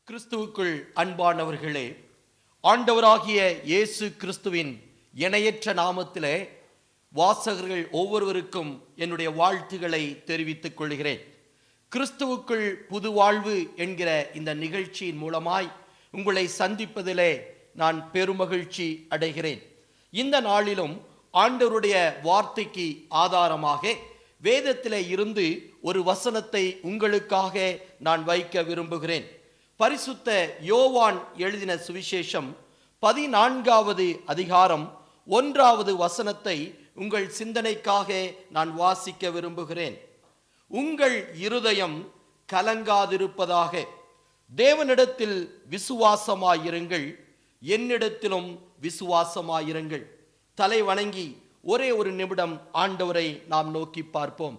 கிறிஸ்துவுக்குள் அன்பானவர்களே, ஆண்டவராகிய இயேசு கிறிஸ்துவின் இணையற்ற நாமத்திலே வாசகர்கள் ஒவ்வொருவருக்கும் என்னுடைய வாழ்த்துக்களை தெரிவித்துக் கொள்கிறேன். கிறிஸ்துவுக்குள் புது வாழ்வு என்கிற இந்த நிகழ்ச்சியின் மூலமாய் உங்களை சந்திப்பதிலே நான் பெருமகிழ்ச்சி அடைகிறேன். இந்த நாளிலும் ஆண்டவருடைய வார்த்தைக்கு ஆதாரமாக வேதத்திலே இருந்து ஒரு வசனத்தை உங்களுக்காக நான் வைக்க விரும்புகிறேன். பரிசுத்த யோவான் எழுதின சுவிசேஷம் 14வது அதிகாரம் 1வது வசனத்தை உங்கள் சிந்தனைக்காக நான் வாசிக்க விரும்புகிறேன். உங்கள் இருதயம் கலங்காதிருப்பதாக, தேவனிடத்தில் விசுவாசமாயிருங்கள், என்னிடத்திலும் விசுவாசமாயிருங்கள். தலை வணங்கி ஒரே ஒரு நிமிடம் ஆண்டவரை நாம் நோக்கி பார்ப்போம்.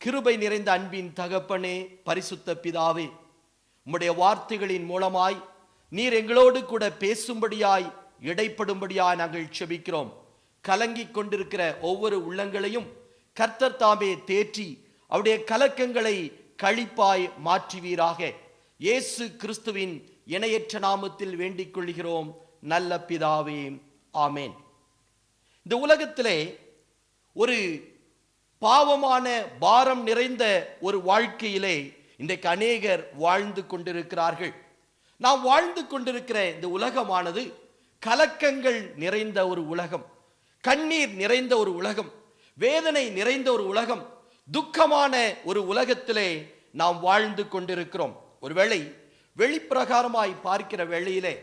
கிருபை நிறைந்த அன்பின் தகப்பனே, பரிசுத்த பிதாவே, உம்முடைய வார்த்தைகளின் மூலமாய் நீர் எங்களோடு கூட பேசும்படியாய் இடைப்படும்படியாய் நாங்கள் செபிக்கிறோம். கலங்கிக் கொண்டிருக்கிற ஒவ்வொரு உள்ளங்களையும் கர்த்தர் தாமே தேற்றி அவருடைய கலக்கங்களை களிப்பாய் மாற்றுவீராக. இயேசு கிறிஸ்துவின் இணையற்ற நாமத்தில் வேண்டிக் கொள்கிறோம் நல்ல பிதாவே, ஆமேன். இந்த உலகத்திலே ஒரு பாவமான பாரம் நிறைந்த ஒரு வாழ்க்கையிலே இன்றைக்கு அநேகர் வாழ்ந்து கொண்டிருக்கிறார்கள். நாம் வாழ்ந்து கொண்டிருக்கிற இந்த உலகமானது கலக்கங்கள் நிறைந்த ஒரு உலகம், கண்ணீர் நிறைந்த ஒரு உலகம், வேதனை நிறைந்த ஒரு உலகம், துக்கமான ஒரு உலகத்திலே நாம் வாழ்ந்து கொண்டிருக்கிறோம். ஒருவேளை வெளிப்பிரகாரமாய் பார்க்கிற வேளையிலே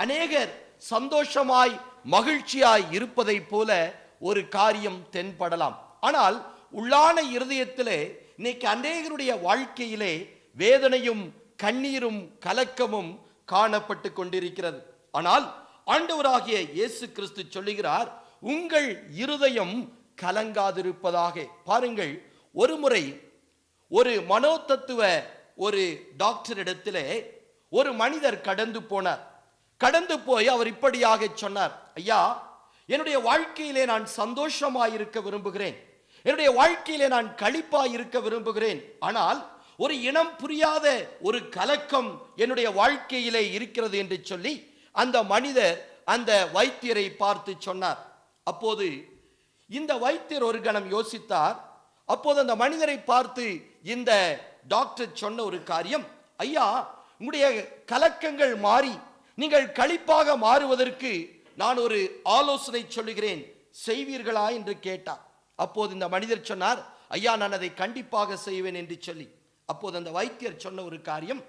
அநேகர் சந்தோஷமாய் மகிழ்ச்சியாய் இருப்பதை போல ஒரு காரியம் தென்படலாம். ஆனால் உள்ளான இருதயத்திலே இன்னைக்கு அநேகருடைய வாழ்க்கையிலே வேதனையும் கண்ணீரும் கலக்கமும் காணப்பட்டு கொண்டிருக்கிறது. ஆனால் ஆண்டவராகிய இயேசு கிறிஸ்து சொல்லுகிறார், உங்கள் இருதயம் கலங்காதிருப்பதாக. பாருங்கள், ஒரு முறை ஒரு மனோதத்துவ ஒரு டாக்டர் இடத்திலே ஒரு மனிதர் கடந்து போனார். கடந்து போய் அவர் இப்படியாக சொன்னார், ஐயா, என்னுடைய வாழ்க்கையிலே நான் சந்தோஷமாயிருக்க விரும்புகிறேன், என்னுடைய வாழ்க்கையிலே நான் களிப்பாய் இருக்க விரும்புகிறேன். ஆனால் ஒரு இனம் புரியாத ஒரு கலக்கம் என்னுடைய வாழ்க்கையிலே இருக்கிறது என்று சொல்லி அந்த மனிதர் அந்த வைத்தியரை பார்த்து சொன்னார். அப்போது இந்த வைத்தியர் ஒரு கணம் யோசித்தார். அப்போது அந்த மனிதரை பார்த்து இந்த டாக்டர் சொன்ன ஒரு காரியம், ஐயா, உங்களுடைய கலக்கங்கள் மாறி நீங்கள் களிப்பாக மாறுவதற்கு நான் ஒரு ஆலோசனை சொல்லுகிறேன், செய்வீர்களா என்று கேட்டார். அப்போது இந்த மனிதர் சொன்னார், ஐயா, நான் அதை கண்டிப்பாக செய்வேன் என்று சொல்லி. அப்போது அந்த வைத்தியர் சொன்ன ஒரு காரியம்,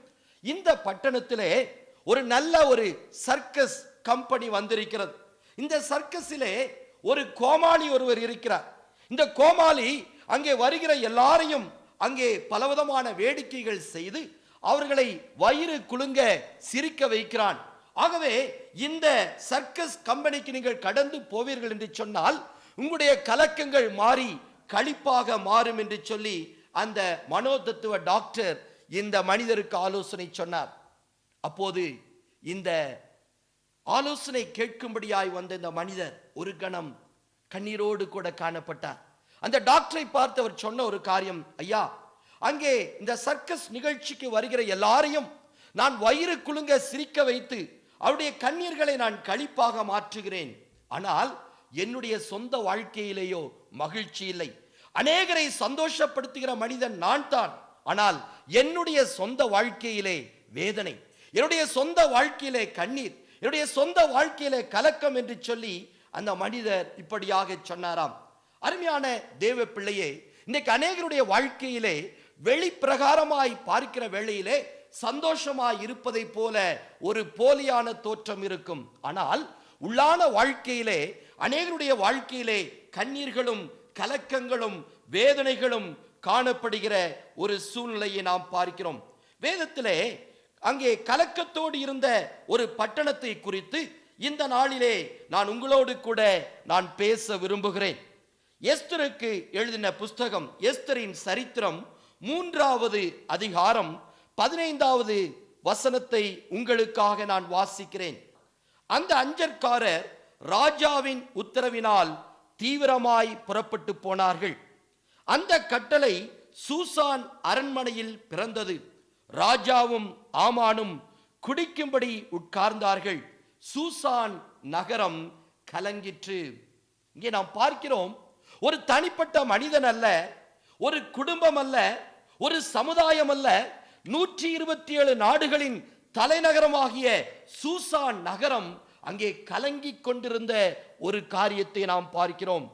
இந்த பட்டணத்திலே ஒரு நல்ல ஒரு சர்க்கஸ் கம்பெனி வந்திருக்கிறது. இந்த சர்க்கஸிலே ஒரு கோமாளி ஒருவர் இருக்கிறார். இந்த கோமாளி அங்கே வருகிற எல்லாரையும் அங்கே பலவிதமான வேடிக்கைகள் செய்து அவர்களை வயிறு குலுங்க சிரிக்க வைக்கிறான். ஆகவே இந்த சர்க்கஸ் கம்பெனிக்கு நீங்கள் கடந்து போவீர்கள் என்று சொன்னால் உங்களுடைய கலக்கங்கள் மாறி களிப்பாக மாறும் என்று சொல்லி அந்த மனோதத்துவ டாக்டர் இந்த மனிதருக்கு ஆலோசனை சொன்னார். அப்போது இந்த ஆலோசனை கேட்கும்படியாய் வந்த இந்த மனிதர் ஒரு கணம் கண்ணீரோடு கூட காணப்பட்டார். அந்த டாக்டரை பார்த்து அவர் சொன்ன ஒரு காரியம், ஐயா, அங்கே இந்த சர்க்கஸ் நிகழ்ச்சிக்கு வருகிற எல்லாரையும் நான் வயிறு குலுங்க சிரிக்க வைத்து அவருடைய கண்ணீர்களை நான் களிப்பாக மாற்றுகிறேன். ஆனால் என்னுடைய சொந்த வாழ்க்கையிலேயோ மகிழ்ச்சி இல்லை. அநேகரை சந்தோஷப்படுத்துகிற மனிதன் நான் தான், ஆனால் என்னுடைய சொந்த வாழ்க்கையிலே வேதனை, என்னுடைய சொந்த வாழ்க்கையிலே கண்ணீர், என்னுடைய சொந்த வாழ்க்கையிலே கலக்கம் என்று சொல்லி அந்த மனிதர் இப்படியாக சொன்னாராம். அருமையான தேவ பிள்ளையே, இன்னைக்கு அநேகருடைய வாழ்க்கையிலே வெளிப்பிரகாரமாய் பார்க்கிற வேளையிலே சந்தோஷமாய் இருப்பதை போல ஒரு போலியான தோற்றம் இருக்கும். ஆனால் உள்ளான வாழ்க்கையிலே அநேகருடைய வாழ்க்கையிலே கண்ணீர்களும் கலக்கங்களும் வேதனைகளும் காணப்படுகிற ஒரு சூழ்நிலையை நாம் பார்க்கிறோம். வேதத்திலே அங்கே கலக்கத்தோடு இருந்த ஒரு பட்டணத்தை குறித்து இந்த நாளிலே நான் உங்களோடு கூட நான் பேச விரும்புகிறேன். எஸ்தருக்கு எழுதின புஸ்தகம், எஸ்தரின் சரித்திரம் 3வது அதிகாரம் 15வது வசனத்தை உங்களுக்காக நான் வாசிக்கிறேன். அந்த அஞ்சற்காரர் ராஜாவின் உத்தரவினால் தீவிரமாய் புறப்பட்டு போனார்கள். அந்த கட்டளை சூசான் அரண்மனையில் பிறந்தது. ராஜாவும் ஆமானும் குடிக்கும்படி உட்கார்ந்தார்கள். சூசான் நகரம் கலங்கிற்று. இங்கே நாம் பார்க்கிறோம், ஒரு தனிப்பட்ட மனிதன் அல்ல, ஒரு குடும்பம் அல்ல, ஒரு சமுதாயம் அல்ல, 127 நாடுகளின் தலைநகரமாகிய சூசான் நகரம் அங்கே கலங்கிக் கொண்டிருந்த ஒரு காரியத்தை நாம் பார்க்கிறோம்.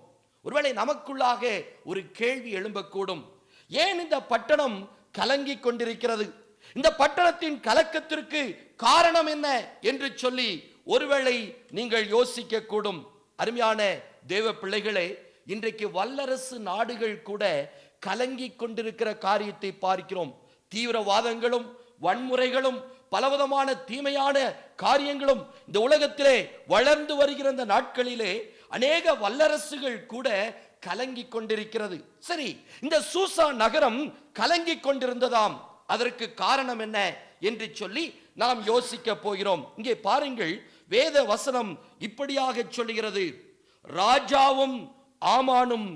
ஒருவேளை நமக்குள்ளாக ஒரு கேள்வி எழும்பக்கூடும், ஏன் இந்த பட்டணம் கலங்கிக் கொண்டிருக்கிறது? இந்த பட்டணத்தின் கலக்கத்திற்கு காரணம் என்ன என்று சொல்லி ஒருவேளை நீங்கள் யோசிக்க கூடும். அருமையான தேவ பிள்ளைகளே, இன்றைக்கு வல்லரசு நாடுகள் கூட கலங்கிக் கொண்டிருக்கிற காரியத்தை பார்க்கிறோம். தீவிரவாதங்களும் வன்முறைகளும் பலவிதமான தீமையான காரியங்களும் இந்த உலகத்திலே வளர்ந்து வருகிற இந்த நாட்களிலே அநேக வல்லரசுகள் கூட கலங்கிக் கொண்டிருக்கிறது. சரி, இந்த சூசான் நகரம் கலங்கிக் கொண்டிருந்ததாம். அதற்கு காரணம் என்ன என்று சொல்லி நாம் யோசிக்க போகிறோம். இங்கே பாருங்கள், வேத வசனம் இப்படியாக சொல்லுகிறது, ராஜாவும் ஆமானும்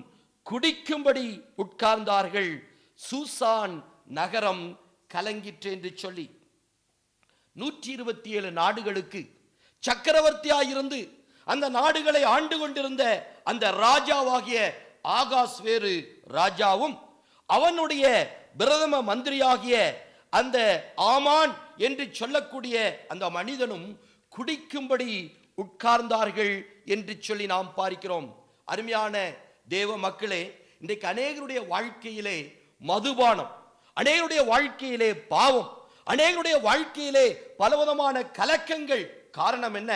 குடிக்கும்படி உட்கார்ந்தார்கள், சூசான் நகரம் கலங்கிற்று என்று சொல்லி 127 நாடுகளுக்கு சக்கரவர்த்தியாயிருந்து அந்த நாடுகளை ஆண்டு கொண்டிருந்த அந்த ராஜாவாகிய ஆகாஸ்வேரு ராஜாவும் அவனுடைய பிரதம மந்திரியாகிய அந்த ஆமான் என்று சொல்லக்கூடிய அந்த மனிதனும் குடிக்கும்படி உட்கார்ந்தார்கள் என்று சொல்லி நாம் பார்க்கிறோம். அருமையான தேவ மக்களே, இன்றைக்கு அநேகருடைய வாழ்க்கையிலே மதுபானம், அநேகருடைய வாழ்க்கையிலே பாவம், அநேகருடைய வாழ்க்கையிலே பலவிதமான கலக்கங்கள். காரணம் என்ன?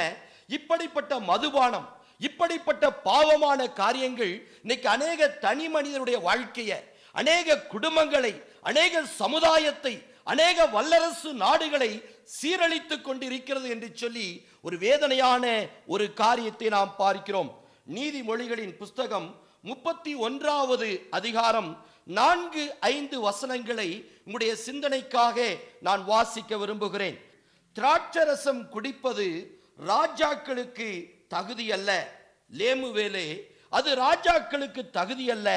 இப்படிப்பட்ட மதுபானம், இப்படிப்பட்ட பாவமான காரியங்கள் இன்னைக்கு அநேக தனி மனிதனுடைய வாழ்க்கையை, அநேக குடும்பங்களை, அநேக சமுதாயத்தை, அநேக வல்லரசு நாடுகளை சீரழித்துக் கொண்டிருக்கிறது என்று சொல்லி ஒரு வேதனையான ஒரு காரியத்தை நாம் பார்க்கிறோம். நீதிமொழிகளின் புஸ்தகம் 31வது அதிகாரம் 4-5 வசனங்களை உங்களுடைய சிந்தனைக்காக நான் வாசிக்க விரும்புகிறேன். திராட்சரசம் குடிப்பது ராஜாக்களுக்கு தகுதி அல்ல, லேமுவேலே, அது ராஜாக்களுக்கு தகுதி அல்ல.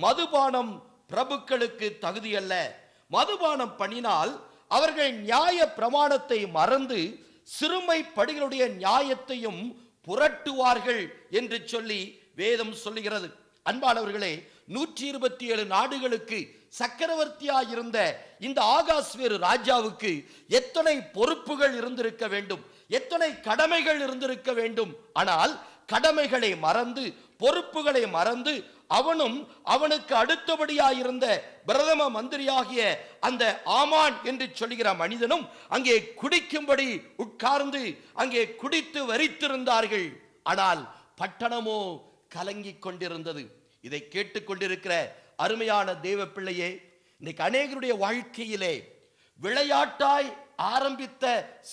மதுபானம் பிரபுக்களுக்கு தகுதி அல்ல. மதுபானம் பண்ணினால் அவர்கள் நியாய பிரமாணத்தை மறந்து சிறுமைப்படுகளுடைய நியாயத்தையும் புரட்டுவார்கள் என்று சொல்லி வேதம் சொல்லுகிறது. அன்பானவர்களே, 127 நாடுகளுக்கு சக்கரவர்த்தியாயிருந்த இந்த ஆகாஸ்வேரு ராஜாவுக்கு எத்தனை பொறுப்புகள் இருந்திருக்க வேண்டும், எத்தனை கடமைகள் இருந்திருக்க வேண்டும். ஆனால் கடமைகளை மறந்து, பொறுப்புகளை மறந்து, அவனும் அவனுக்கு அடுத்தபடியாயிருந்த பிரதம மந்திரியாகிய அந்த ஆமான் என்று சொல்லுகிற மனிதனும் அங்கே குடிக்கும்படி உட்கார்ந்து அங்கே குடித்து வரித்திருந்தார்கள். ஆனால் பட்டணமோ கலங்கிக் கொண்டிருந்தது. இதை கேட்டுக்கொண்டிருக்கிற அருமையான தேவ பிள்ளையே, இன்னைக்கு அநேகருடைய வாழ்க்கையிலே விளையாட்டாய் ஆரம்பித்த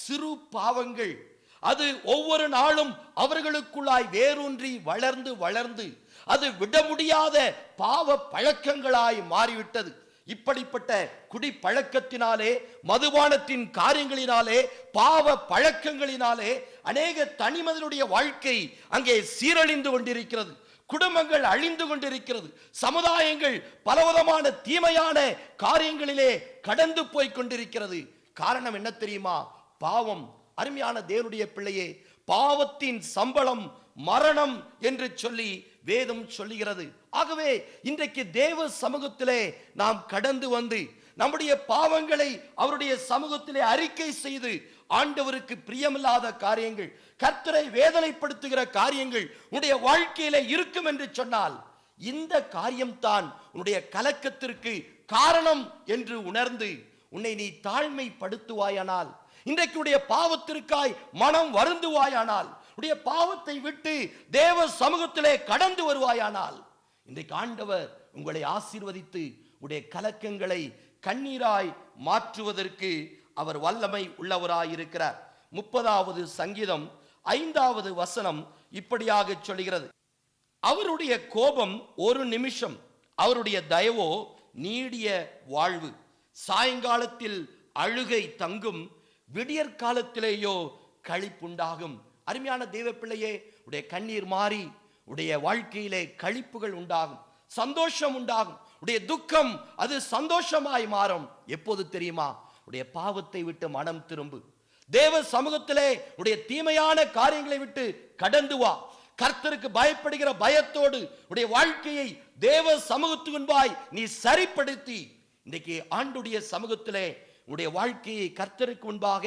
சிறு பாவங்கள் அது ஒவ்வொரு நாளும் அவர்களுக்குள்ளாய் வேரூன்றி வளர்ந்து வளர்ந்து அது விட முடியாத பாவ பழக்கங்களாய் மாறிவிட்டது. இப்படிப்பட்ட குடி பழக்கத்தினாலே, மதுபானத்தின் காரியங்களினாலே, பாவ பழக்கங்களினாலே அநேக தனிமனிதனுடைய வாழ்க்கை அங்கே சீரழிந்து கொண்டிருக்கிறது. குடும்பங்கள் அழிந்து கொண்டிருக்கிறது. சமுதாயங்கள் பலவிதமான தீமையான காரியங்களிலே கடந்து போய் கொண்டிருக்கிறது. காரணம் என்ன தெரியுமா? பாவம். அருமையான தேவனுடைய பிள்ளையே, பாவத்தின் சம்பளம் மரணம் என்று சொல்லி வேதம் சொல்லுகிறது. ஆகவே இன்றைக்கு தேவ சமூகத்திலே நாம் கடந்து வந்து நம்முடைய பாவங்களை அவருடைய சமூகத்திலே அறிக்கை செய்து ஆண்டவருக்கு பிரியமில்லாத காரியங்கள், கர்த்தரை வேதனைப்படுத்துகிற காரியங்கள் உன்னுடைய வாழ்க்கையிலே இருக்கும் என்று சொன்னால், இந்த காரியம்தான் உன்னுடைய கலக்கத்திற்கு காரணம் என்று உணர்ந்து உன்னை நீ தாழ்மைப்படுத்துவாயானால், இன்றைக்கு பாவத்திற்காய் மனம் வருந்துவாயானால், உடைய பாவத்தை விட்டு தேவ சமூகத்திலே கடந்து வருவாயானால், இன்றைக்கு ஆண்டவர் உங்களை ஆசீர்வதித்து உடைய கலக்கங்களை கண்ணீராய் மாற்றுவதற்கு அவர் வல்லமை உள்ளவராயிருக்கிறார். 30வது சங்கீதம் 5வது வசனம் இப்படியாக சொல்கிறது, அவருடைய கோபம் ஒரு நிமிஷம், அவருடைய தயவோ நீடிய வாழ்வு. சாயங்காலத்தில் அழுகை தங்கும், விடியற் காலத்திலேயோ களிப்புண்டாகும். அருமையான தேவ பிள்ளையே, உடைய கண்ணீர் மாறி உடைய வாழ்க்கையிலே களிப்புகள் உண்டாகும், சந்தோஷம் உண்டாகும். உடைய துக்கம் அது சந்தோஷமாய் மாறும். எப்போது தெரியுமா? உடைய பாவத்தை விட்டு மனம் திரும்பு. தேவ சமூகத்திலே உடைய தீமையான காரியங்களை விட்டு கடந்து வா. கர்த்தருக்கு பயப்படுகிற பயத்தோடு உடைய வாழ்க்கையை தேவ சமூகத்துக்கு முன்பாய் நீ சரிப்படுத்தி இன்றைக்கு ஆண்டுடைய சமூகத்திலே உடைய வாழ்க்கையை கர்த்தருக்கு முன்பாக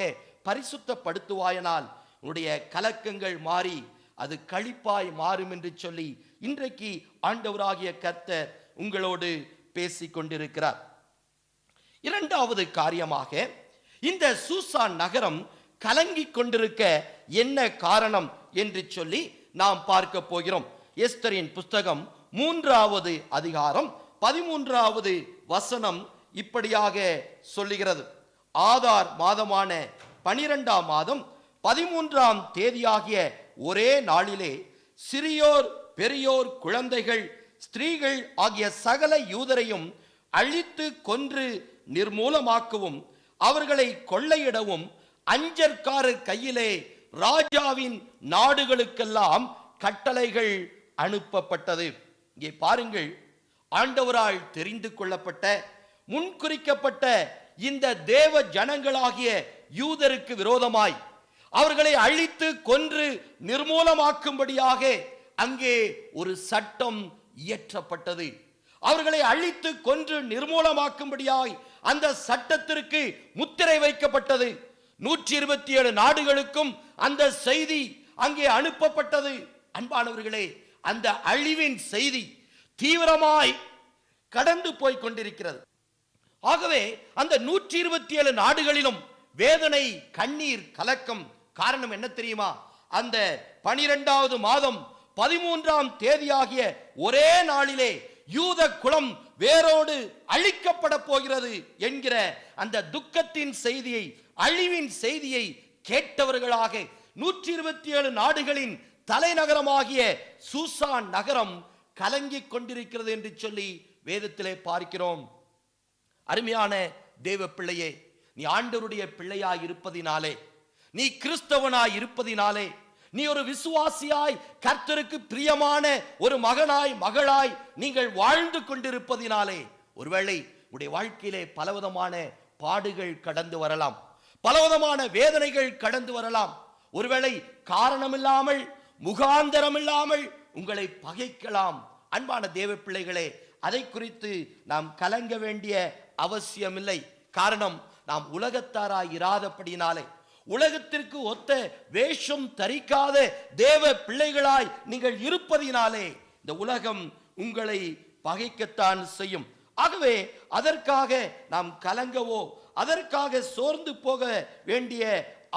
பரிசுத்தப்படுத்துவாயனால் உன்னுடைய கலக்கங்கள் மாறி அது களிப்பாய் மாறும் என்று சொல்லி இன்றைக்கு ஆண்டவராகிய கர்த்தர் உங்களோடு பேசிக் கொண்டிருக்கிறார். இரண்டாவது காரியமாக, இந்த சூசான் நகரம் கலங்கி கொண்டிருக்க என்ன காரணம் என்று சொல்லி நாம் பார்க்க போகிறோம். எஸ்தரின் புஸ்தகம் 3வது அதிகாரம் 13வது வசனம் இப்படியாக சொல்லுகிறது. ஆதார் மாதமான 12ஆம் மாதம் 13ஆம் தேதியாகிய ஒரே நாளிலே சிறியோர் பெரியோர் குழந்தைகள் ஸ்திரீகள் ஆகிய சகல யூதரையும் அழித்து கொன்று நிர்மூலமாக்கவும் அவர்களை கொள்ளையிடவும் அஞ்சற்காரர் கையிலே ராஜாவின் நாடுகளுக்கெல்லாம் கட்டளைகள் அனுப்பப்பட்டது. இங்கே பாருங்கள், ஆண்டவரால் தெரிந்து கொள்ளப்பட்ட முன்குறிக்கப்பட்ட இந்த தேவ ஜனங்களாகிய யூதருக்கு விரோதமாய் அவர்களை அழித்து கொன்று நிர்மூலமாக்கும்படியாக அங்கே ஒரு சட்டம் இயற்றப்பட்டது. அவர்களை அழித்து கொன்று நிர்மூலமாக்கும்படியாய் அந்த சட்டத்திற்கு முத்திரை வைக்கப்பட்டது. 127 நாடுகளுக்கும் அந்த செய்தி அங்கே அனுப்பப்பட்டது. அன்பானவர்களே, அந்த அழிவின் செய்தி தீவிரமாய் கடந்து போய் கொண்டிருக்கிறது. ஆகவே அந்த 127 நாடுகளிலும் வேதனை, கண்ணீர், கலக்கம். காரணம் என்ன தெரியுமா? அந்த 12வது மாதம் 13ஆம் தேதியாகிய ஒரே நாளிலே யூத குலம் வேரோடு அழிக்கப்பட போகிறது என்கிற அந்த துக்கத்தின் செய்தியை, அழிவின் செய்தியை கேட்டவர்களாக 127 நாடுகளின் தலைநகரமாகிய சூசான் நகரம் கலங்கிக் கொண்டிருக்கிறது என்று சொல்லி வேதத்திலே பார்க்கிறோம். அருமையான தேவ பிள்ளையே, நீ ஆண்டவருடைய பிள்ளையாய் இருப்பதினாலே, நீ கிறிஸ்தவனாய் இருப்பதினாலே, நீ ஒரு விசுவாசியாய் கர்த்தருக்கு பிரியமான ஒரு மகனாய் மகளாய் நீங்கள் வாழ்ந்து கொண்டிருப்பதினாலே ஒருவேளை உடைய வாழ்க்கையிலே பலவிதமான பாடுகள் கடந்து வரலாம், பலவிதமான வேதனைகள் கடந்து வரலாம். ஒருவேளை காரணமில்லாமல், முகாந்தரமில்லாமல் உங்களை பகைக்கலாம். அன்பான தேவ பிள்ளைகளே, அதை குறித்து நாம் கலங்க வேண்டிய அவசியமில்லை. காரணம், நாம் உலகத்தாராய் இராதபடினாலே, உலகத்திற்கு ஒத்த வேஷம் தரிக்காத தேவ பிள்ளைகளாய் நீங்கள் இருப்பதினாலே இந்த உலகம் உங்களை பகைக்கத்தான் செய்யும். ஆகவே அதற்காக நாம் கலங்கவோ அதற்காக சோர்ந்து போக வேண்டிய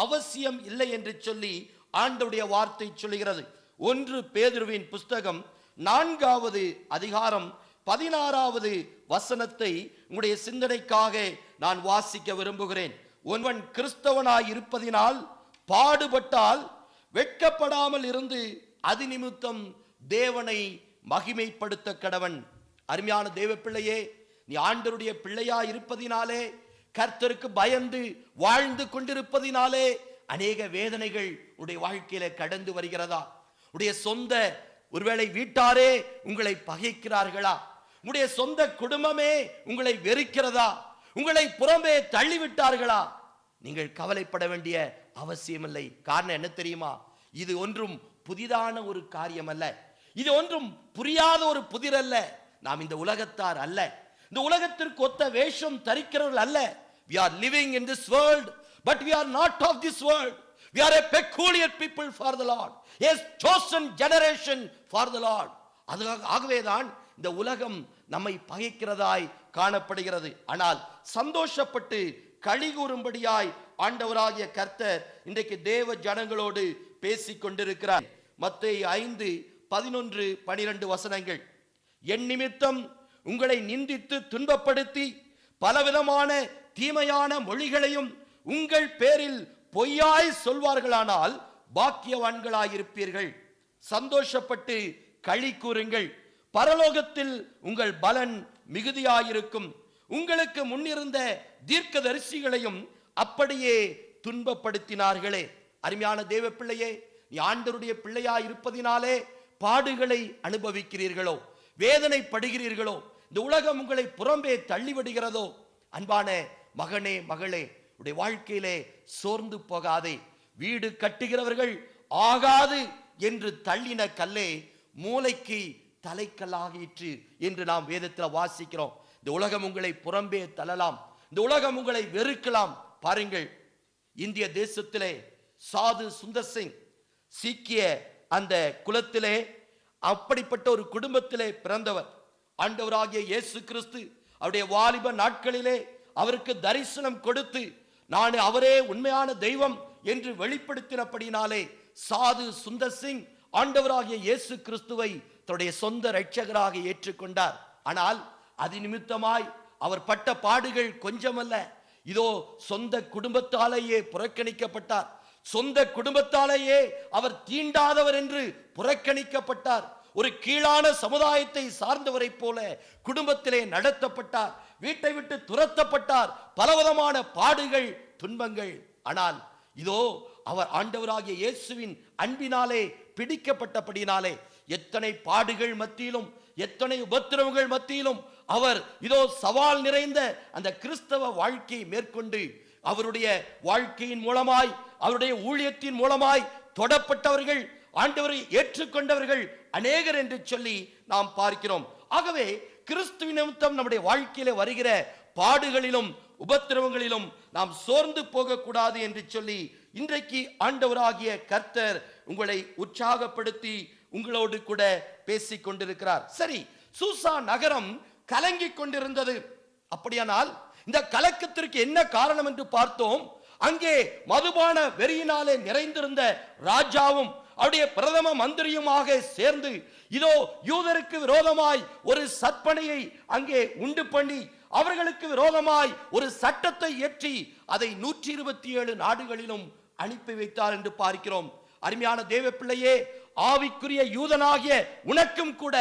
அவசியம் இல்லை என்று சொல்லி ஆண்டவருடைய வார்த்தை சொல்லுகிறது. 1 பேதுருவின் புஸ்தகம் 4வது அதிகாரம் 16வது வசனத்தை உங்களுடைய சிந்தனைக்காக நான் வாசிக்க விரும்புகிறேன். ஒருவன் கிறிஸ்தவனாய் இருப்பதினால் பாடுபட்டால் வெட்கப்படாமல் இருந்து அது நிமித்தம் தேவனை மகிமைப்படுத்த கடவன். அருமையான தேவ பிள்ளையே, நீ ஆண்டவருடைய பிள்ளையாய் இருப்பதினாலே, கர்த்தருக்கு பயந்து வாழ்ந்து கொண்டிருப்பதினாலே அநேக வேதனைகள் உடைய வாழ்க்கையில கடந்து வருகிறதா? உடைய சொந்த ஒருவேளை வீட்டாரே உங்களை பகைக்கிறார்களா? உடைய சொந்த குடும்பமே உங்களை வெறுக்கிறதா? உங்களை புறம்பே தள்ளிவிட்டார்களா? நீங்கள் கவலைப்பட வேண்டிய அவசியமில்லை. காரணம் என்ன தெரியுமா? இது ஒன்றும் புதிதான ஒரு காரியம் அல்ல, இது ஒன்றும் புரியாத ஒரு புதிர் அல்ல. நாம் இந்த உலகத்தார் அல்ல, இந்த உலகத்திற்கு ஒத்த வேஷம் தரிக்கிறவர்கள் அல்ல. We are living in this world, but we are not of this world. We are a peculiar people for the Lord, a chosen generation for the Lord. ஆகவேதான் இந்த உலகம் நம்மை பகைக்கிறதாய் காணப்படுகிறது. ஆனால் சந்தோஷப்பட்டு களி கூறும்படியாய் ஆண்டவராகிய கர்த்தர் இன்றைக்கு தேவ ஜனங்களோடு பேசிக் கொண்டிருக்கிறார். மத்தேயு 5:11-12 வசனங்கள். என் நிமித்தம் உங்களை நிந்தித்து துன்பப்படுத்தி பலவிதமான தீமையான மொழிகளையும் உங்கள் பேரில் பொய்யாய் சொல்வார்களானால் பாக்கியவான்களாயிருப்பீர்கள். சந்தோஷப்பட்டு களி கூறுங்கள், பரலோகத்தில் உங்கள் பலன் மிகுதியாயிருக்கும். உங்களுக்கு முன்னிருந்த தீர்க்கதரிசிகளையும் அப்படியே துன்பப்படுத்தினார்களே. அருமையான தேவ பிள்ளையே, நீ ஆண்டவருடைய பிள்ளையாய் இருப்பதினாலே பாடுகளை அனுபவிக்கிறீர்களோ, வேதனைப்படுகிறீர்களோ, இந்த உலகம் உங்களை புறம்பே தள்ளிவிடுகிறதோ, அன்பான மகனே மகளே, உடைய வாழ்க்கையிலே சோர்ந்து போகாதே. வீடு கட்டுகிறவர்கள் ஆகாது என்று தள்ளின கல்லே மூளைக்கு தலைக்கல்லாகிற்று என்று நாம் வேதத்தில் வாசிக்கிறோம். இந்த உலகம் உங்களை புறம்பே தள்ளலாம், இந்த உலகம் உங்களை வெறுக்கலாம். பாருங்கள், இந்திய தேசத்திலே சாது சுந்தர் சிங் சீக்கிய அந்த குலத்திலே, அப்படிப்பட்ட ஒரு குடும்பத்திலே பிறந்தவர். ஆண்டவராகிய இயேசு கிறிஸ்து அவருடைய வாலிப நாட்களிலே அவருக்கு தரிசனம் கொடுத்து நான் அவரே உண்மையான தெய்வம் என்று வெளிப்படுத்தினபடினாலே சாது சுந்தர் சிங் ஆண்டவராகிய இயேசு கிறிஸ்துவை தன்னுடைய சொந்த இரட்சகராக ஏற்றுக்கொண்டார். ஆனால் அது நிமித்தமாய் அவர் பட்ட பாடுகள் கொஞ்சமல்ல. இதோ சொந்த குடும்பத்தாலேயே புறக்கணிக்கப்பட்டார், சொந்த குடும்பத்தாலேயே அவர் தீண்டாதவர் என்று புறக்கணிக்கப்பட்டார். ஒரு கீழான சமுதாயத்தை சார்ந்தவரை போல குடும்பத்திலே நடத்தப்பட்டார், வீட்டை விட்டு துரத்தப்பட்டார், பலவிதமான பாடுகள் துன்பங்கள். ஆனால் இதோ அவர் ஆண்டவராகிய இயேசுவின் அன்பினாலே பிடிக்கப்பட்டபடினாலே எத்தனை பாடுகள் மத்தியிலும், எத்தனை உபத்திரவங்கள் மத்தியிலும் அவர் இதோ சவால் நிறைந்த அந்த கிறிஸ்தவ வாழ்க்கையை மேற்கொண்டு அவருடைய வாழ்க்கையின் மூலமாய், அவருடைய ஊழியத்தின் மூலமாய் தொடப்பட்டவர்கள், ஆண்டவரை ஏற்றுக்கொண்டவர்கள் அநேகர் என்று சொல்லி நாம் பார்க்கிறோம். ஆகவே கிறிஸ்துவின் நிமித்தம் நம்முடைய வாழ்க்கையில வருகிற பாடுகளிலும் உபத்திரவங்களிலும் நாம் சோர்ந்து போகக்கூடாது என்று சொல்லி இன்றைக்கு ஆண்டவராகிய கர்த்தர் உங்களை உற்சாகப்படுத்தி உங்களோடு கூட பேசிக் கொண்டிருக்கிறார். சரி, சூசா நகரம் கலங்கி கொண்டிருந்தது. அப்படியானால் இந்த கலக்கத்திற்கு என்ன காரணம் என்று பார்த்தோம். அங்கே மதுபான வெறியினாலே நிறைந்திருந்த ராஜாவும் அவருடைய பிரதம மந்திரியுமாக சேர்ந்து இதோ யூதருக்கு விரோதமாய் ஒரு சற்பனையை அங்கே உண்டு பண்ணி அவர்களுக்கு விரோதமாய் ஒரு சட்டத்தை இயற்றி அதை 127 நாடுகளிலும் அனுப்பி வைத்தார் என்று பார்க்கிறோம். அருமையான தேவ பிள்ளையே, ஆவிக்குரிய யூதனாகிய உனக்கும் கூட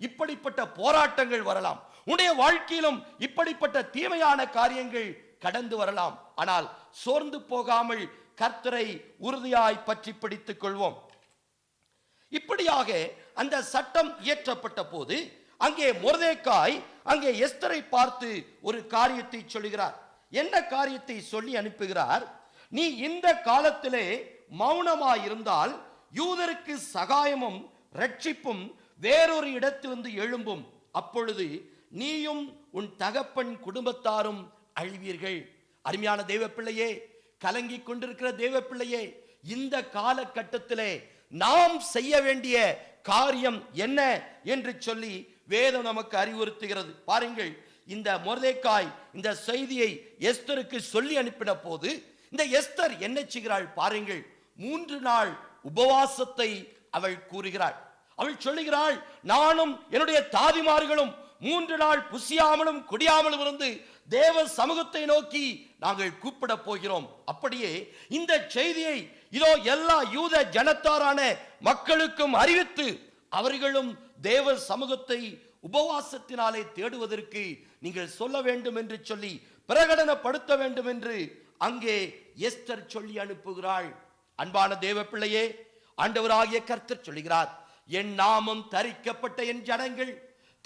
இப்படிப்பட்ட போராட்டங்கள் வரலாம், உன்னுடைய வாழ்க்கையிலும் இப்படிப்பட்ட தீமையான காரியங்கள் கடந்து வரலாம். ஆனால் சோர்ந்து போகாமல் கர்த்தரை உறுதியாய் பற்றி பிடித்துக் கொள்வோம். இப்படியாக அந்த சட்டம் இயற்றப்பட்ட போது அங்கே மொர்தெகாய் அங்கே எஸ்தரை பார்த்து ஒரு காரியத்தை சொல்கிறார். என்ன காரியத்தை சொல்லி அனுப்புகிறார்? நீ இந்த காலத்திலே மௌனமாயிருந்தால் யூதருக்கு சகாயமும் ரட்சிப்பும் வேறொரு இடத்திலிருந்து எழும்பும், அப்பொழுது நீயும் உன் தகப்பன் குடும்பத்தாரும் அழிவீர்கள். அருமையான தேவ பிள்ளையே, கலங்கி கொண்டிருக்கிற தேவ பிள்ளையே, இந்த காலகட்டத்திலே நாம் செய்ய வேண்டிய காரியம் என்ன என்று சொல்லி வேதம் நமக்கு அறிவுறுத்துகிறது. பாருங்கள், இந்த மொர்தெகாய் இந்த செய்தியை எஸ்தருக்கு சொல்லி அனுப்பின போது இந்த எஸ்தர் என்ன செய்கிறாள் பாருங்கள். 3 நாள் உபவாசத்தை அவள் கூறுகிறாள். அவள் சொல்லுகிறாள், நானும் என்னுடைய தாதிமார்களும் 3 நாள் புசியாமலும் குடியாமலும் இருந்து தேவ சமூகத்தை நோக்கி நாங்கள் கூப்பிட போகிறோம். அப்படியே இந்த செய்தியை இதோ எல்லா யூத ஜனத்தாரான மக்களுக்கும் அறிவித்து அவர்களும் தேவ சமூகத்தை உபவாசத்தினாலே தேடுவதற்கு நீங்கள் சொல்ல வேண்டும் என்று சொல்லி பிரகடனப்படுத்த வேண்டும் என்று அங்கே எஸ்தர் சொல்லி அனுப்புகிறாள். அன்பான தேவ பிள்ளையே, ஆண்டவராகிய கர்த்தர் சொல்லுகிறார், என் நாமம் தரிக்கப்பட்ட என் ஜனங்கள்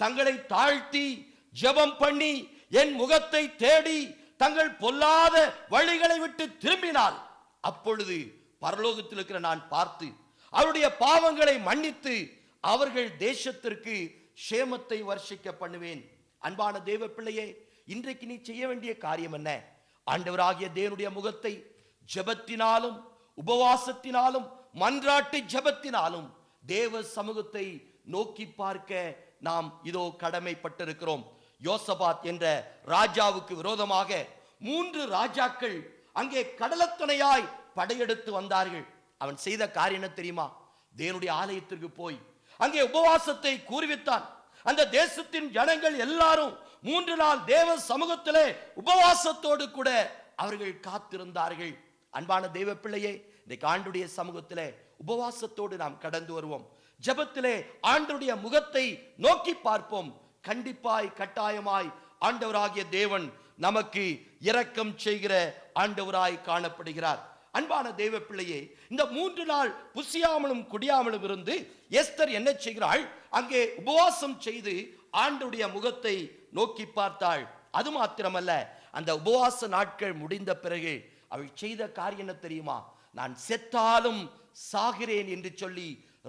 தங்களை தாழ்த்தி ஜெபம் பண்ணி என் முகத்தை தேடி தங்கள் பொல்லாத வழிகளை விட்டு திரும்பினால் அப்பொழுது பரலோகத்தில் இருக்கிற நான் பார்த்து அவருடைய பாவங்களை மன்னித்து அவர்கள் தேசத்திற்கு சேமத்தை வர்ஷிக்க பண்ணுவேன். அன்பான தேவ பிள்ளையே, இன்றைக்கு நீ செய்ய வேண்டிய காரியம் என்ன? ஆண்டவராகிய தேவனுடைய முகத்தை ஜெபத்தினாலும் உபவாசத்தினாலும் மன்றாட்டு ஜெபத்தினாலும் தேவ சமூகத்தை நோக்கி பார்க்க நாம் இதோ கடமைப்பட்டிருக்கிறோம். யோசபாத் என்ற ராஜாவுக்கு விரோதமாக 3 ராஜாக்கள் அங்கே கடலத்துணையாய் படையெடுத்து வந்தார்கள். அவன் செய்த காரியம் என்ன தெரியுமா? தேவனுடைய ஆலயத்திற்கு போய் அங்கே உபவாசத்தை கூறுவித்தான். அந்த தேசத்தின் ஜனங்கள் எல்லாரும் 3 நாள் தேவ சமூகத்திலே உபவாசத்தோடு கூட அவர்கள் காத்திருந்தார்கள். அன்பான தேவ பிள்ளையே, இந்த ஆண்டுடைய சமூகத்திலே உபவாசத்தோடு நாம் கடந்து வருவோம். ஜெபத்திலே ஆண்டவருடைய முகத்தை நோக்கி பார்ப்போம். கண்டிப்பாய் கட்டாயமாய் ஆண்டவராகிய தேவன் நமக்கு இரக்கம் செய்கிற ஆண்டவராய் காணப்படுகிறார். அன்பான தேவ பிள்ளையே, இந்த 3 நாள் புசியாமலும் குடியாமலும் இருந்து எஸ்தர் என்ன செய்கிறாள்? அங்கே உபவாசம் செய்து ஆண்டவருடைய முகத்தை நோக்கி பார்த்தாள். அது மாத்திரமல்ல, அந்த உபவாச நாட்கள் முடிந்த பிறகு அவள் செய்த காரியம் என்ன தெரியுமா? நான் செத்தாலும் சாகிறேன் என்று சொல்லி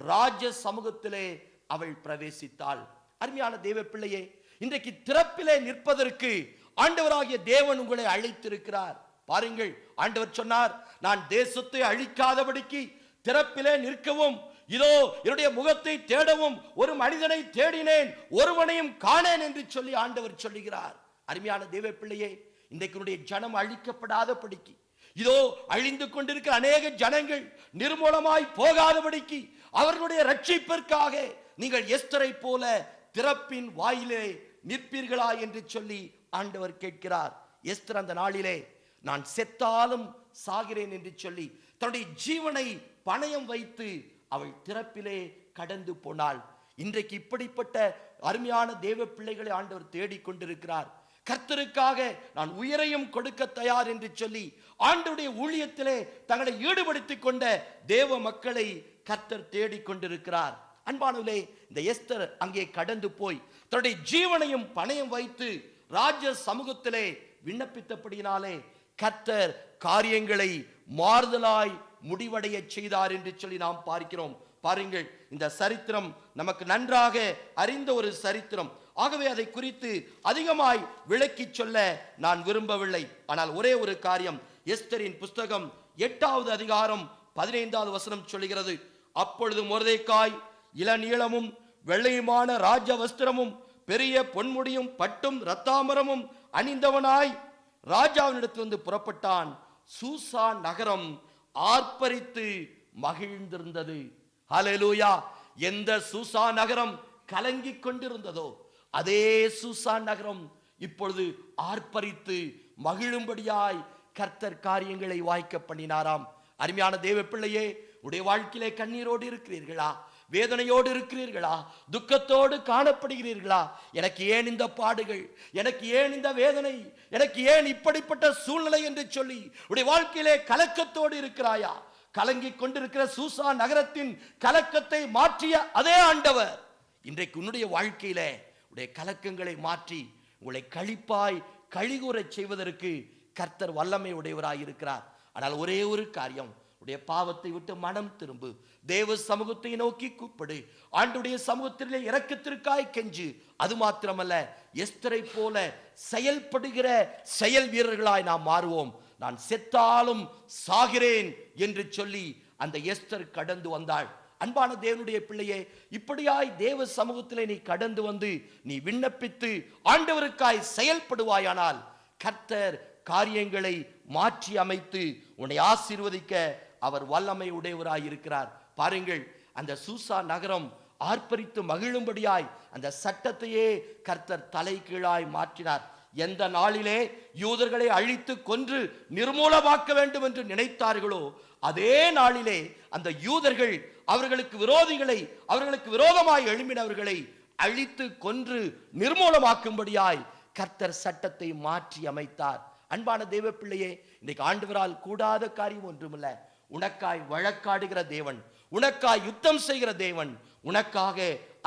ராஜ சமூகத்திலே அவள் பிரவேசித்தாள். அருமையான தேவ பிள்ளையே, இன்றைக்கு திறப்பிலே நிற்பதற்கு ஆண்டவராகிய தேவன் உங்களை அழைத்திருக்கிறார். பாருங்கள், ஆண்டவர் சொன்னார், நான் தேசத்தை அழிக்காதபடிக்கு திறப்பிலே நிற்கவும், இதோ என்னுடைய முகத்தை தேடவும் ஒரு மனிதனை தேடினேன், ஒருவனையும் காணேன் என்று சொல்லி ஆண்டவர் சொல்லுகிறார். அருமையான தேவ பிள்ளையே, இன்றைக்கு ஜனம் அழிக்கப்படாதபடிக்கு, இதோ அழிந்து கொண்டிருக்கிற அநேக ஜனங்கள் நிர்மூலமாய் போகாதபடிக்கு, அவர்களுடைய ரட்சிப்பிற்காக நீங்கள் எஸ்தரை போல திறப்பின் வாயிலே நிற்பீர்களா என்று சொல்லி ஆண்டவர் கேட்கிறார். எஸ்தர் அந்த நாளிலே நான் செத்தாலும் சாகிறேன் என்று சொல்லி தன்னுடைய ஜீவனை பணயம் வைத்து அவள் திறப்பிலே கடந்து போனாள். இன்றைக்கு இப்படிப்பட்ட அருமையான தேவ பிள்ளைகளை ஆண்டவர் தேடிக்கொண்டிருக்கிறார். கர்த்தருக்காக நான் உயிரையும் கொடுக்க தயார் என்று சொல்லி ஆண்டவருடைய ஊழியத்திலே தங்களை ஈடுபடுத்திக் கொண்ட தேவ மக்களை கர்த்தர் தேடிக்கொண்டிருக்கிறார். அன்பானவர்களே, இந்த எஸ்தர் அங்கே கடந்து போய் தன்னுடைய ஜீவனையும் பணயம் வைத்து ராஜ சமூகத்திலே விண்ணப்பித்தபடியினாலே கர்த்தர் காரியங்களை மாறுதலாய் முடிவடைய செய்தார் என்று சொல்லி நாம் பார்க்கிறோம். பாருங்கள், இந்த சரித்திரம் நமக்கு நன்றாக அறிந்த ஒரு சரித்திரம். ஆகவே அதை குறித்து அதிகமாய் விளக்கி சொல்ல நான் விரும்பவில்லை. ஆனால் ஒரே ஒரு காரியம், எஸ்தரின் புஸ்தகம் 8வது அதிகாரம் 15வது வசனம் சொல்லுகிறது, அப்பொழுது மொர்தெகாய் இளநீளமும் வெள்ளையுமான ராஜ வஸ்திரமும் பெரிய பொன்முடியும் பட்டும் இரத்தாம்பரமும் அணிந்தவனாய் ராஜாவினிடத்திலிருந்து புறப்பட்டான். சூசா நகரம் ஆர்ப்பரித்து மகிழ்ந்திருந்தது. ஹல்லேலூயா! எந்த சூசா நகரம் கலங்கிக் கொண்டிருந்ததோ அதே சூசா நகரம் இப்பொழுது ஆர்ப்பரித்து மகிழும்படியாய் கர்த்தர் காரியங்களை வாய்க்க பண்ணினாராம். அருமையான தேவ பிள்ளையே, உடைய வாழ்க்கையிலே கண்ணீரோடு இருக்கிறீர்களா? வேதனையோடு இருக்கிறீர்களா? துக்கத்தோடு காணப்படுகிறீர்களா? எனக்கு ஏன் இந்த பாடுகள், எனக்கு ஏன் இந்த வேதனை, எனக்கு ஏன் இப்படிப்பட்ட சூழ்நிலை என்று சொல்லி உடைய வாழ்க்கையிலே கலக்கத்தோடு இருக்கிறாயா? கலங்கிக் கொண்டிருக்கிற சூசா நகரத்தின் கலக்கத்தை மாற்றிய அதே ஆண்டவர் இன்றைக்கு உன்னுடைய வாழ்க்கையில உடைய கலக்கங்களை மாற்றி உங்களை களிப்பாய் கழிகூறச் செய்வதற்கு கர்த்தர் வல்லமை உடையவராய் இருக்கிறார். ஆனால் ஒரே ஒரு காரியம், உடைய பாவத்தை விட்டு மனம் திரும்பு, தேவ சமூகத்தை நோக்கி கூப்பிடு, ஆண்டுடைய சமூகத்திலே இரக்கத்திற்காய் கெஞ்சு. அது மாத்திரமல்ல, எஸ்தரை போல செயல்படுகிற செயல் வீரர்களாய் நாம் மாறுவோம். நான் செத்தாலும் சாகிறேன் என்று சொல்லி அந்த எஸ்தர் கடந்து வந்தாள். அன்பான தேவனுடைய பிள்ளையே, இப்படியாய் தேவ சமூகத்திலே நீ கடந்து வந்து நீ விண்ணப்பித்து ஆண்டவருக்காய் செயல்படுவாயானால் கர்த்தர் காரியங்களை மாற்றி அமைத்து உன்னை ஆசீர்வதிக்க அவர் வல்லமை உடையவராய் இருக்கிறார். பாருங்கள், அந்த சூசா நகரம் ஆர்ப்பரித்து மகிழும்படியாய் அந்த சட்டத்தையே கர்த்தர் தலைகீழாய் மாற்றினார். எந்த நாளிலே யூதர்களை அழித்து கொன்று நிர்மூலமாக்க வேண்டும் என்று நினைத்தார்களோ அதே நாளிலே அந்த யூதர்கள் அவர்களுக்கு விரோதிகளை, அவர்களுக்கு விரோதமாய் எழும்பினவர்களை அழித்து கொன்று நிர்மூலமாக்கும்படியாய் கர்த்தர் சட்டத்தை மாற்றி அமைத்தார். அன்பான தேவ பிள்ளையே, இன்றைக்கு ஆண்டவரால் கூடாத காரியம் ஒன்றுமில்ல. உனக்காய் வழக்காடுகிற தேவன், உனக்காய் யுத்தம் செய்கிற தேவன், உனக்காக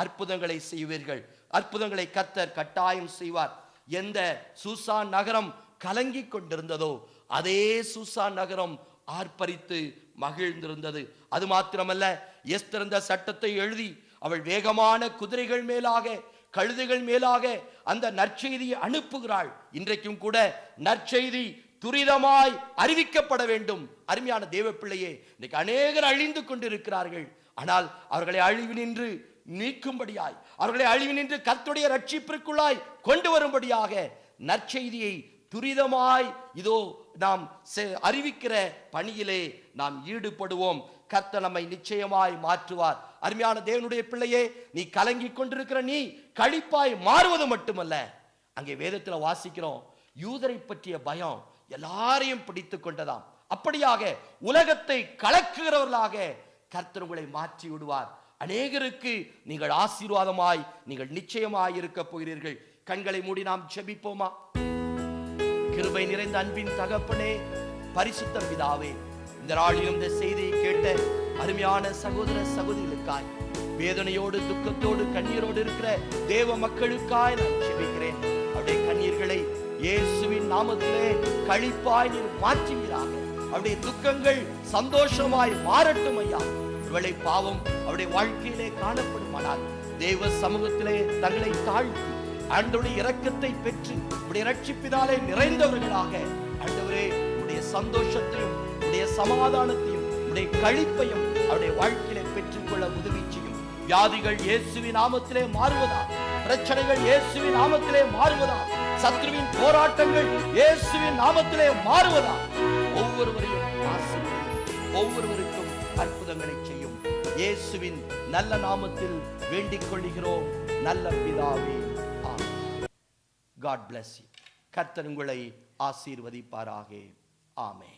அற்புதங்களை செய்வீர்கள். அற்புதங்களை கர்த்தர் கட்டாயம் செய்வார். எந்த சூசா நகரம் கலங்கி கொண்டிருந்ததோ அதே சூசா நகரம் ஆர்ப்பரித்து மகிழ்ந்திருந்தது. அது மாத்திரமல்ல, எஸ்தர் இந்த சட்டத்தை எழுதி அவள் வேகமான குதிரைகள் மேலாக, கழுதைகள் மேலாக அந்த நற்செய்தியை அனுப்புகிறாள். இன்றைக்கும் கூட நற்செய்தி துரிதமாய் அறிவிக்கப்பட வேண்டும். அருமையான தேவ பிள்ளையே, இன்னைக்கு அநேகர் அழிந்து கொண்டிருக்கிறார்கள். ஆனால் அவர்களை அழிவு நின்று நீக்கும்படியாய், அவர்களை அழிவு நின்று கர்த்தருடைய ரட்சிப்பிற்குள்ளாய் கொண்டு வரும்படியாக நற்செய்தியை துரிதமாய் இதோ நாம் அறிவிக்கிற பணியிலே நாம் ஈடுபடுவோம். கர்த்தர் நம்மை நிச்சயமாய் மாற்றுவார். அருமையான தேவனுடைய பிள்ளையே, நீ கலங்கி கொண்டிருக்கிற நீ களிப்பாய் மாறுவது மட்டுமல்ல, அங்கே வேதத்தில் வாசிக்கிறோம், யூதரை பற்றிய பயம் எல்லாரையும் பிடித்து கொண்டதாம். அப்படியாக உலகத்தை கலக்குகிறவர்களாக கர்த்தர் உங்களை மாற்றி விடுவார். அநேகருக்கு நீங்கள் ஆசீர்வாதமாய் நீங்கள் நிச்சயமாய் இருக்க போகிறீர்கள். கண்களை மூடி நாம் ஜெபிப்போமா? கிருபை நிறைந்த அன்பின் தகப்பனே, பரிசுத்த பிதாவே, இந்த நாளிலும் இந்த செய்தியை கேட்ட அருமையான சகோதர சகோதரிகளுக்காய், வேதனையோடு துக்கத்தோடு கண்ணீரோடு இருக்கிற தேவ மக்களுக்காய் நான் ஜெபிக்கிறேன். அவருடைய கண்ணீர்களை இயேசுவின் நாமத்திலே களிப்பாய் நீர் மாற்றுவீராக. அவருடைய துக்கங்கள் சந்தோஷமாய் மாறட்டும் ஐயா. இவளை பாவம் அவருடைய வாழ்க்கையிலே காணப்படுமானால் தேவ சமூகத்திலே தங்களை தாழ்த்தி ஆண்டவருடைய இரக்கத்தை பெற்று உடைய இரட்சிப்பினாலே நிறைந்தவர்களாக ஆண்டவரே உடைய சந்தோஷத்தையும் உடைய சமாதானத்தையும் உடைய களிப்பையும் அவருடைய வாழ்க்கையிலே பெற்றுக்கொள்ள உதவி செய்யும். வியாதிகள் இயேசுவின் நாமத்திலே மாறுவதா, பிரச்சனைகள் இயேசுவின் நாமத்திலே மாறுவதா, சத்ருவின் போராட்டங்கள் இயேசுவின் நாமத்திலே மாறுவதா. ஒவ்வொருவரையும் ஆசீர்வதியும், ஒவ்வொருவருக்கும் அற்புதங்களை செய்யும். இயேசுவின் நல்ல நாமத்தில் வேண்டிக் கொள்கிறோம் நல்ல பிதாவே. God bless you. கர்த்தர் உங்களை ஆசீர்வதிப்பாராக. ஆமென்.